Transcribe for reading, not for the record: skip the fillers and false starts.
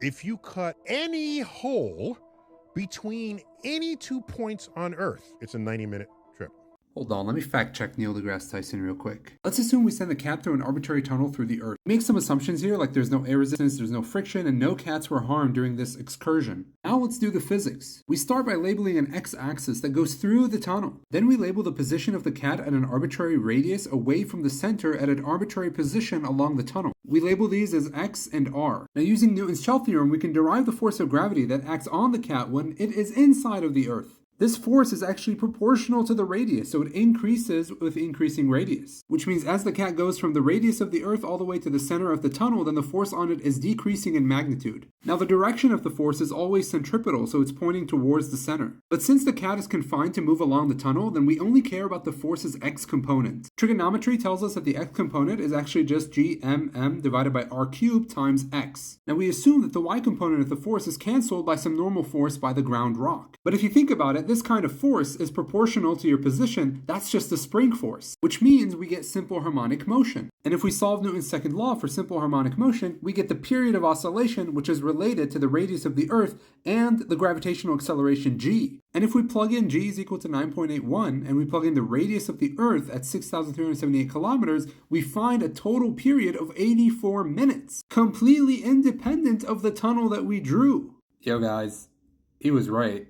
If you cut any hole between any 2 points on Earth, it's a 90-minute trip. Hold on, let me fact check Neil deGrasse Tyson real quick. Let's assume we send the cat through an arbitrary tunnel through the Earth. Make some assumptions here, like there's no air resistance, there's no friction, and no cats were harmed during this excursion. Now let's do the physics. We start by labeling an x-axis that goes through the tunnel. Then we label the position of the cat at an arbitrary radius away from the center at an arbitrary position along the tunnel. We label these as x and r. Now using Newton's shell theorem, we can derive the force of gravity that acts on the cat when it is inside of the Earth. This force is actually proportional to the radius, so it increases with increasing radius. Which means as the cat goes from the radius of the Earth all the way to the center of the tunnel, then the force on it is decreasing in magnitude. Now the direction of the force is always centripetal, so it's pointing towards the center. But since the cat is confined to move along the tunnel, then we only care about the force's x component. Trigonometry tells us that the x component is actually just gmm divided by r cubed times x. Now we assume that the y component of the force is cancelled by some normal force by the ground rock. But if you think about it, this kind of force is proportional to your position. That's just the spring force, which means we get simple harmonic motion. And if we solve Newton's second law for simple harmonic motion, we get the period of oscillation, which is related to the radius of the Earth and the gravitational acceleration g. And if we plug in g is equal to 9.81 and we plug in the radius of the Earth at 6,378 kilometers, we find a total period of 84 minutes, completely independent of the tunnel that we drew. Yo guys, he was right.